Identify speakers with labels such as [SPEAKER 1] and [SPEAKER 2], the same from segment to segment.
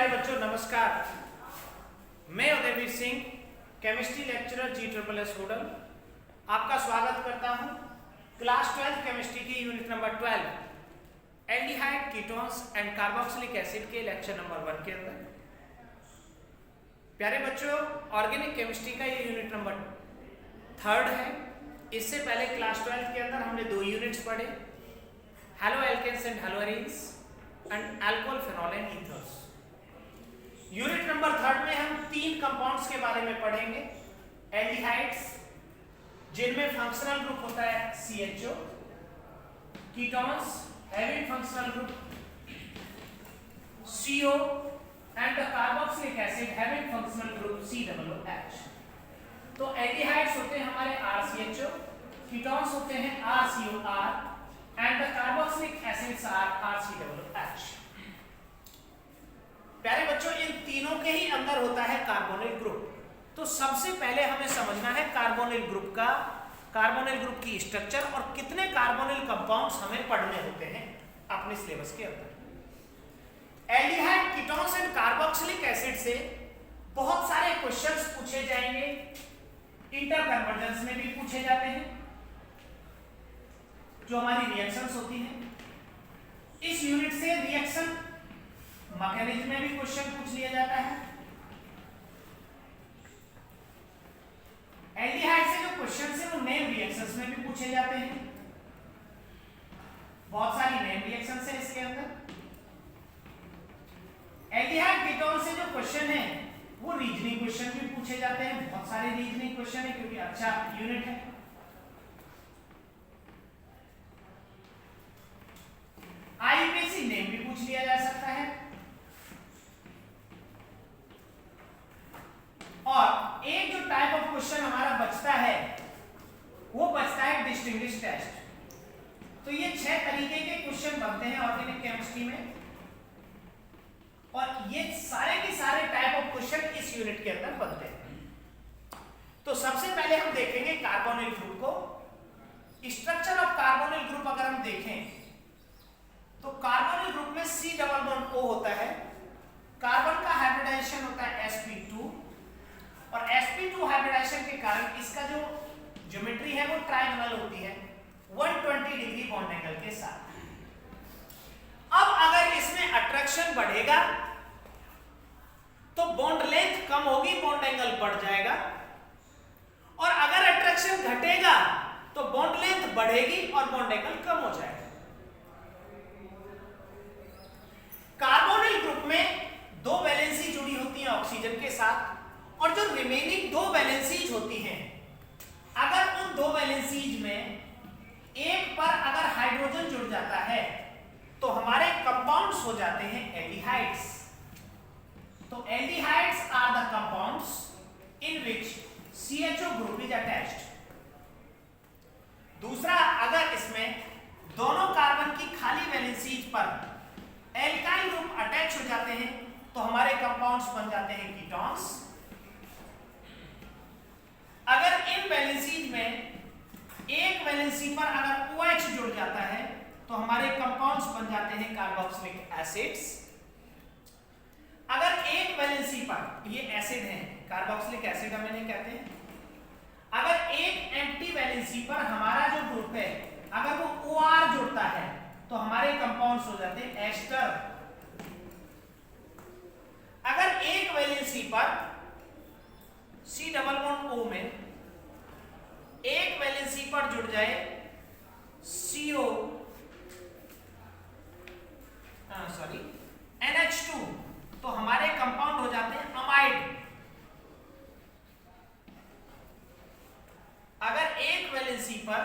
[SPEAKER 1] प्यारे बच्चों नमस्कार। मैं Udayveer Singh, chemistry lecturer G++ Hodal, आपका स्वागत करता हूं क्लास 12 केमिस्ट्री की unit number 12 aldehyde, ketones and carboxylic acid के लेक्चर नंबर 1 के अंदर। प्यारे बच्चों, ऑर्गेनिक केमिस्ट्री का ये यूनिट नंबर 3 है। इससे पहले क्लास 12 के अंदर हमने 2 यूनिट्स पढ़े, haloalkanes and haloarenes and alcohol, phenol and ethers. Unit number 3 में हम 3 कंपाउंड्स के बारे में पढ़ेंगे। एल्डिहाइड्स, जिनमें फंक्शनल ग्रुप होता है CHO, ketones having functional group CO and the carboxylic acid having functional group COOH। तो एल्डिहाइड्स होते हैं हमारे RCHO, कीटोन्स होते हैं RCOR and the carboxylic acids are RCOOH। प्यारे बच्चों, इन तीनों के ही अंदर होता है कार्बोनिल ग्रुप। तो सबसे पहले हमें समझना है कार्बोनिल ग्रुप की स्ट्रक्चर और कितने कार्बोनिल कंपाउंड्स हमें पढ़ने होते हैं अपने सिलेबस के अंदर। Aldehyde, ketones and carboxylic acid से बहुत सारे क्वेश्चंस पूछे जाएंगे, इंटर कन्वर्जेंस में भी पूछे जाते हैं, जो हमारी रिएक्शंस होती हैं। इस यूनिट से रिएक्शन मैकेनिज्म में भी क्वेश्चन पूछ लिया जाता है। एल्डिहाइड से जो क्वेश्चन है वो नेम रिएक्शंस में भी पूछे जाते हैं। बहुत सारी नेम रिएक्शंस है इसके अंदर। एल्डिहाइड, कीटोन से जो क्वेश्चन है वो रीजनिंग क्वेश्चन भी पूछे जाते हैं। बहुत सारे रीजनिंग क्वेश्चन है क्योंकि अच्छा यूनिट है। आईयूपीएसी नेम भी पूछ लिया जा सकता है। और एक जो टाइप ऑफ क्वेश्चन हमारा बचता है वो बचता है डिस्टिंग्विश टेस्ट। तो ये 6 तरीके के क्वेश्चन बनते हैं ऑर्गेनिक केमिस्ट्री में, और ये सारे के सारे टाइप ऑफ क्वेश्चन इस यूनिट के अंदर बनते हैं। तो सबसे पहले हम देखेंगे कार्बोनिल ग्रुप को। स्ट्रक्चर ऑफ कार्बोनिल ग्रुप अगर हम देखें तो कार्बोनिल ग्रुप में C डबल बॉन्ड O होता है, कार्बन का हाइब्रिडाइजेशन होता है sp2, और sp2 हाइब्रिडाइजेशन के कारण इसका जो ज्योमेट्री है वो ट्रायंगल होती है 120 डिग्री बॉन्ड एंगल के साथ। अब अगर इसमें अट्रैक्शन बढ़ेगा तो बॉन्ड लेंथ कम होगी, बॉन्ड एंगल बढ़ जाएगा, और अगर अट्रैक्शन घटेगा तो बॉन्ड लेंथ बढ़ेगी और बॉन्ड एंगल कम हो जाएगा। कार्बोनिल ग्रुप में 2 वैलेंसी जुड़ी होती है ऑक्सीजन के साथ, और जो रिमेनिंग 2 वैलेंसीज होती हैं, अगर उन 2 वैलेंसीज में एक पर अगर हाइड्रोजन जुड़ जाता है तो हमारे कंपाउंड्स हो जाते हैं एल्डिहाइड्स। तो aldehydes are the compounds in which CHO group is attached. दूसरा, अगर इसमें दोनों कार्बन की खाली वैलेंसीज पर एल्काइल ग्रुप अटैच हो जाते हैं तो हमारे कंपाउंड्स बन जाते हैं कीटोन्स। अगर इन वैलेंसीज में एक वैलेंसी पर अगर OH जुड़ जाता है तो हमारे कंपाउंड्स बन जाते हैं कार्बोक्सिलिक एसिड्स। अगर एक वैलेंसी पर, ये एसिड है, कार्बोक्सिलिक एसिड हम इन्हें कहते हैं, अगर एक एम्प्टी वैलेंसी पर हमारा जो ग्रुप है अगर वो OR जुड़ता है तो हमारे कंपाउंड्स हो जाते हैं एस्टर। अगर एक वैलेंसी पर C डबल बॉन्ड O में एक वैलेंसी पर जुड़ जाए NH2 तो हमारे कंपाउंड हो जाते हैं अमाइड। अगर एक वैलेंसी पर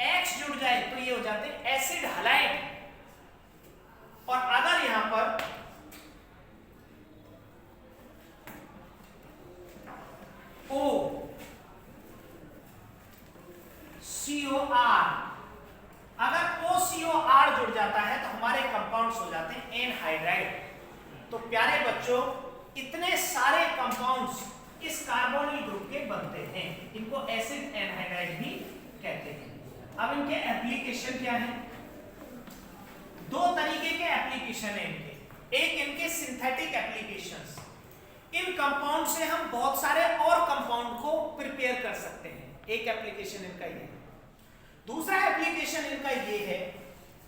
[SPEAKER 1] X जुड़ जाए तो ये हो जाते हैं एसिड हैलाइड, और अगर यहां पर OCOR, अगर OCOR जुड़ जाता है तो हमारे कंपाउंड्स हो जाते हैं एनहाइड्राइड। तो प्यारे बच्चों, इतने सारे कंपाउंड्स इस कार्बोनिल ग्रुप के बनते हैं, इनको एसिड एनहाइड्राइड भी कहते हैं। अब इनके एप्लीकेशन क्या है? 2 तरीके के एप्लीकेशन है इनके। एक इनके सिंथेटिक एप्लीकेशंस, इन कंपाउंड से हम बहुत सारे और कंपाउंड को प्रिपेयर कर सकते हैं, एक एप्लीकेशन इनका ये है। दूसरा एप्लीकेशन इनका ये है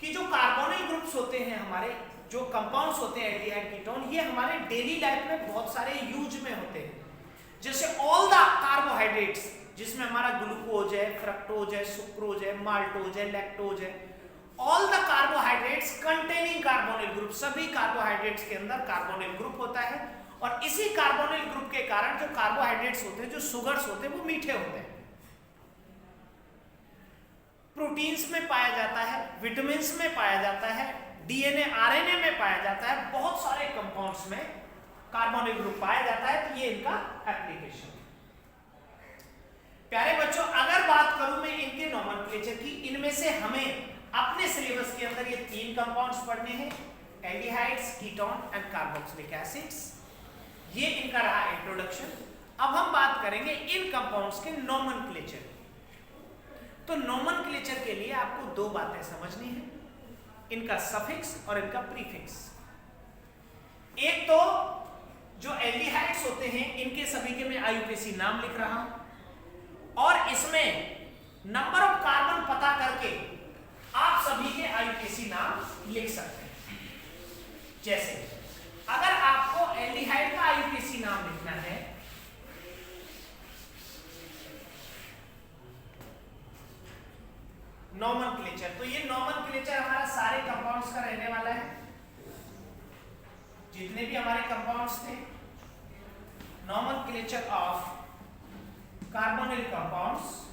[SPEAKER 1] कि जो कार्बोनिल ग्रुप्स होते हैं, हमारे जो कंपाउंड्स होते हैं एल्डिहाइड कीटोन, ये हमारे डेली लाइफ में बहुत सारे यूज में होते हैं। जैसे ऑल द कार्बोहाइड्रेट्स, जिसमें हमारा ग्लूकोज है, फ्रक्टोज है, सुक्रोज है, माल्टोज है, लैक्टोज है, all the carbohydrates containing carbonyl group, सभी कार्बोहाइड्रेट्स के अंदर कार्बोनिल ग्रुप होता है। और इसी कार्बोनिल ग्रुप के कारण जो कार्बोहाइड्रेट्स होते हैं, जो सुगर्स होते हैं, वो मीठे होते हैं। प्रोटीन्स में पाया जाता है, विटामिन्स में पाया जाता है, डीएनए आरएनए में पाया जाता है, बहुत सारे कंपाउंड्स में कार्बोनिल ग्रुप पाया जाता है। तो ये इनका एप्लीकेशन है। प्यारे बच्चों, अगर बात करूं मैं इनके नोमेनक्लेचर की, इनमें से हमें अपने सिलेबस के अंदर ये 3 कंपाउंड्स पढ़ने हैं, aldehydes, ketone and carboxylic acids. ये इनका रहा इंट्रोडक्शन। अब हम बात करेंगे इन कंपाउंड्स के नोमेनक्लेचर। तो नोमेनक्लेचर के लिए आपको 2 बातें समझनी है, इनका सफिक्स और इनका प्रीफिक्स। एक तो जो एल्डिहाइड्स होते हैं, इनके सभी के मैं आईयूपीएसी नाम लिख रहा हूं, और इसमें नंबर ऑफ कार्बन पता करके आप सभी के आईयूपीएसी नाम लिख सकते हैं। जैसे अगर आपको एल्डिहाइड का आईयूपीएसी नाम लिखना है, नोमेनक्लेचर, तो ये नोमेनक्लेचर हमारा सारे कंपाउंड्स का रहने वाला है। जितने भी हमारे कंपाउंड्स थे, नोमेनक्लेचर ऑफ कार्बोनिल कंपाउंड्स।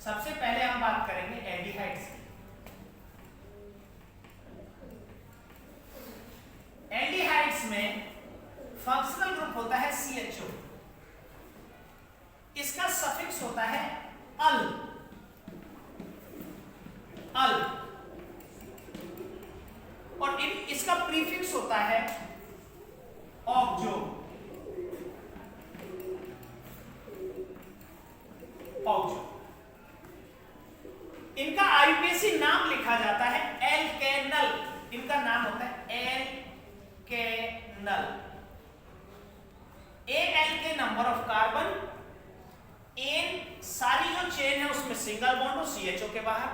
[SPEAKER 1] सबसे पहले हम बात करेंगे एल्डिहाइड्स की। एल्डिहाइड्स में फंक्शनल ग्रुप होता है CHO, इसका सफिक्स होता है अल, और इसका प्रीफिक्स होता है ऑक्जो, इनका आईयूपीएसी नाम लिखा जाता है एल्केनल, इनका नाम होता है एल्केनल। एल के नंबर ऑफ कार्बन, एन सारी जो चेन है उसमें सिंगल बॉन्ड हो CHO के बाहर,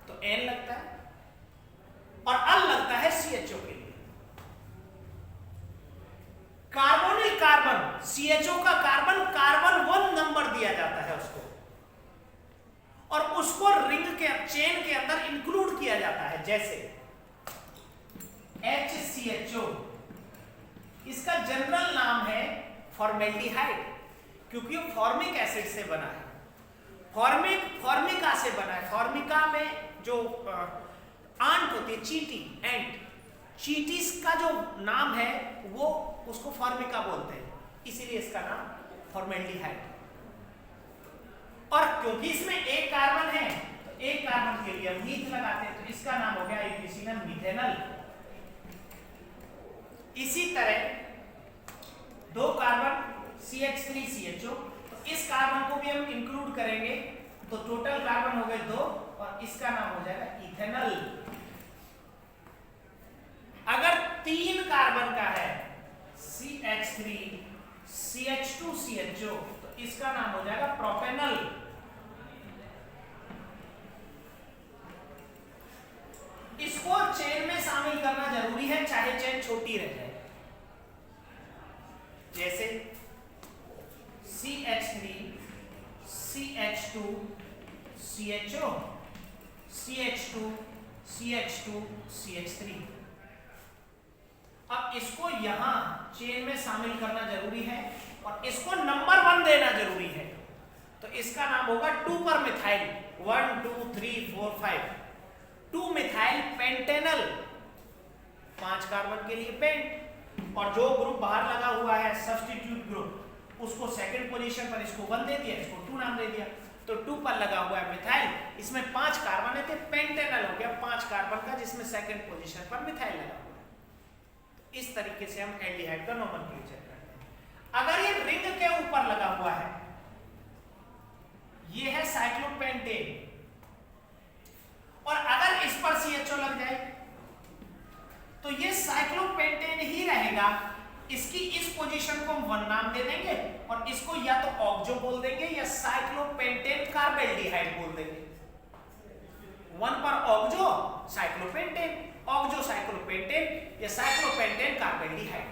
[SPEAKER 1] तो एन लगता है, और अल लगता है CHO के लिए। कार्बोनिल कार्बन, CHO का कार्बन, कार्बन 1 नंबर दिया जाता है उसको, और उसको रिंग के चेन के अंदर इंक्लूड किया जाता है। जैसे HCHO, इसका जनरल नाम है फॉर्मेल्डिहाइड, क्योंकि वो फॉर्मिक एसिड से बना है, फॉर्मिका से बना है। फॉर्मिका में जो आंट होती है, चींटी, एंट, चींटीस का जो नाम है वो उसको फॉर्मिका बोलते हैं, इसीलिए इसका नाम फॉर्मेल्डिहाइड। और क्योंकि इसमें एक कार्बन है, तो एक कार्बन के लिए मीथ लगाते हैं, तो इसका नाम हो गया आईयूपीएसी नाम मिथेनल। इसी तरह 2 कार्बन CH3CHO, तो इस कार्बन को भी हम इंक्लूड करेंगे, तो टोटल कार्बन हो गए 2, और इसका नाम हो जाएगा इथेनल। अगर 3 कार्बन का है CH3 CH2CHO, तो इसका नाम हो जाएगा प्रोपेनल। इसको चेन में शामिल करना जरूरी है, चाहे चेन छोटी रह जाए। जैसे CH3 CH2 CHO, CH2 CH2 CH3। अब इसको यहां चेन में शामिल करना जरूरी है, और इसको नंबर 1 देना जरूरी है, तो इसका नाम होगा 2 पर मिथाइल, 1 2 3 4 5, 2 मिथाइल पेंटेनल, 5 कार्बन के लिए पेंट, और जो ग्रुप बाहर लगा हुआ है सब्स्टिट्यूट ग्रुप, उसको सेकंड पोजीशन पर इसको 1 दे दिया, इसको 2 नाम दे दिया, तो 2 पर लगा हुआ है मिथाइल, इसमें 5 कार्बन है, तो पेंटेनल हो गया 5 कार्बन का, जिसमें सेकंड पोजीशन पर मिथाइल लगा हुआ है। तो इस तरीके से हम एल्डिहाइड का नोमेनक्लेचर करते हैं। अगर ये रिंग के ऊपर लगा हुआ है, ये है साइक्लोपेंटेन, और अगर इस पर CHO लग जाए, तो ये साइक्लोपेंटेन ही रहेगा। इसकी इस पोजीशन को हम 1 नाम दे देंगे और इसको या तो ऑक्जो बोल देंगे या साइक्लोपेंटेन कार्बेल्डिहाइड बोल देंगे। 1 पर ऑक्जो साइक्लोपेंटेन, ऑक्जो साइक्लोपेंटेन या साइक्लोपेंटेन कार्बेल्डिहाइड।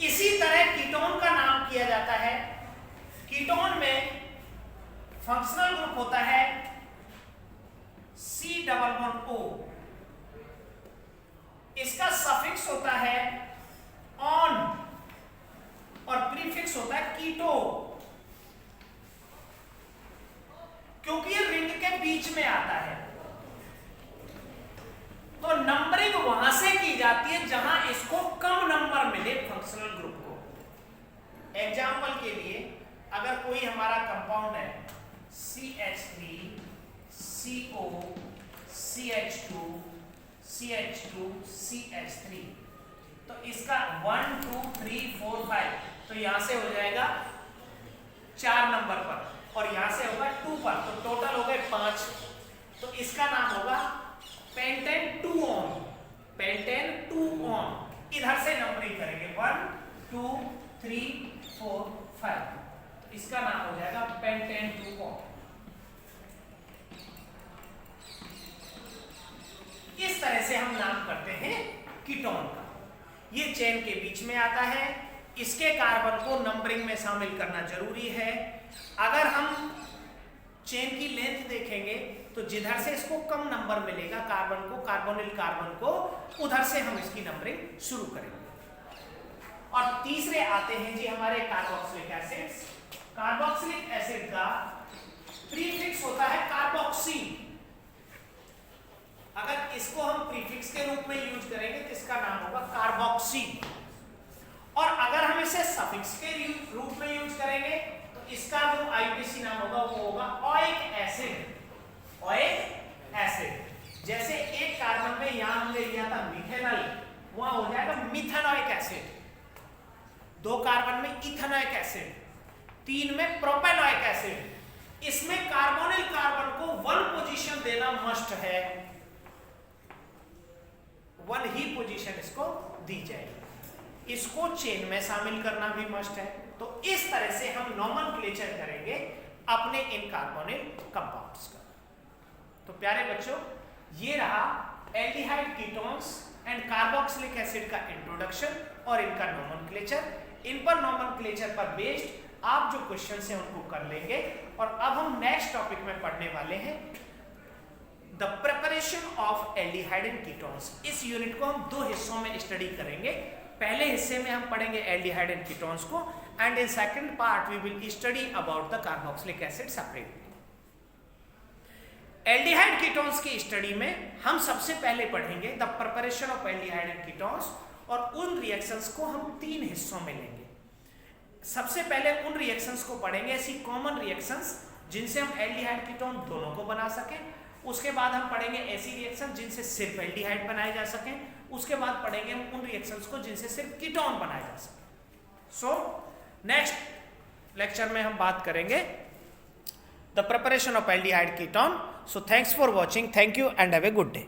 [SPEAKER 1] इसी तरह कीटोन का नाम किया जाता है। कीटोन में फंक्शनल ग्रुप होता है C++O। इसका सफिक्स होता है ऑन और प्रीफिक्स होता है कीटो। क्योंकि ये रिंग के बीच में आता है तो नंबरिंग वहां से की जाती है जहां इसको कम नंबर मिले फंक्शनल ग्रुप को। एग्जाम्पल के लिए अगर कोई हमारा कंपाउंड है CH3 CO CH2 CH2 CH3, तो इसका 1 2 3 4 5 तो यहां से हो जाएगा 4 नंबर पर और यहां से होगा 2 पर, तो टोटल हो गए 5। तो इसका नाम होगा पेंटेन 2-on, पेंटेन 2-on। इधर से नंबरिंग करेंगे 1 2 3 4 5, इसका नाम हो जाएगा पेंटेन 2-on। इस तरह से हम नाम करते हैं कीटोन का। ये चेन के बीच में आता है, इसके कार्बन को नंबरिंग में शामिल करना जरूरी है। अगर हम चेन की लेंथ देखेंगे तो जिधर से इसको कम नंबर मिलेगा कार्बन को, कार्बोनिल कार्बन को, उधर से हम इसकी नंबरिंग शुरू करेंगे। और तीसरे आते हैं जी हमारे कार्बोक्सिलिक एसिड्स। कार्बोक्सिलिक एसिड का प्रीफिक्स होता है कार्बोक्सी। अगर इसको हम प्रीफिक्स के रूप में यूज करेंगे तो इसका नाम होगा कार्बोक्सी, और अगर हम इसे सफिक्स के रूप में यूज करेंगे तो इसका जो आईपीसी नाम होगा वो होगा ओइक एसिड। ओइक एसिड, जैसे एक कार्बन में यहां हमने लिया था मिथेनॉल, वहां हो जाएगा मिथेनोइक एसिड। 2 कार्बन में इथेनोइक एसिड, 3 में प्रोपेनोइक एसिड। इसमें कार्बोनिल कार्बन को 1 पोजीशन देना मस्ट है, 1 ही पोजीशन इसको दी जाएगी। इसको चेन में शामिल करना भी मस्ट है। तो इस तरह से हम नोमेनक्लेचर करेंगे अपने इन कार्बोनिल कंपाउंड्स का। तो प्यारे बच्चों, ये रहा aldehyde ketones and carboxylic acid का इंट्रोडक्शन और इनका नोमेनक्लेचर। इन पर नोमेनक्लेचर पर बेस्ड आप जो क्वेश्चंस हैं उनको कर लेंगे। और अब हम नेक्स्ट टॉपिक में पढ़ने वाले हैं the preparation of aldehyde and ketones. इस यूनिट को हम 2 हिस्सों में स्टडी करेंगे। पहले हिस्से में हम पढ़ेंगे एल्डिहाइड एंड कीटोन्स को, and in second part we will study about the carboxylic acid separately. Aldehyde ketones की स्टडी में हम सबसे पहले पढ़ेंगे the preparation of aldehyde and ketones, और उन रिएक्शंस को हम 3 हिस्सों में लेंगे। सबसे पहले उन रिएक्शंस को पढ़ेंगे, ऐसी कॉमन रिएक्शंस जिनसे हम एल्डिहाइड कीटोन दोनों को बना सकें। उसके बाद हम पढ़ेंगे ऐसी रिएक्शन जिनसे सिर्फ एल्डिहाइड बनाए जा सकें। उसके बाद पढ़ेंगे हम उन रिएक्शंस को जिनसे सिर्फ कीटोन बनाए जा सके। सो नेक्स्ट लेक्चर में हम बात करेंगे the preparation of aldehyde ketone. So thanks for watching, thank you and have a good day.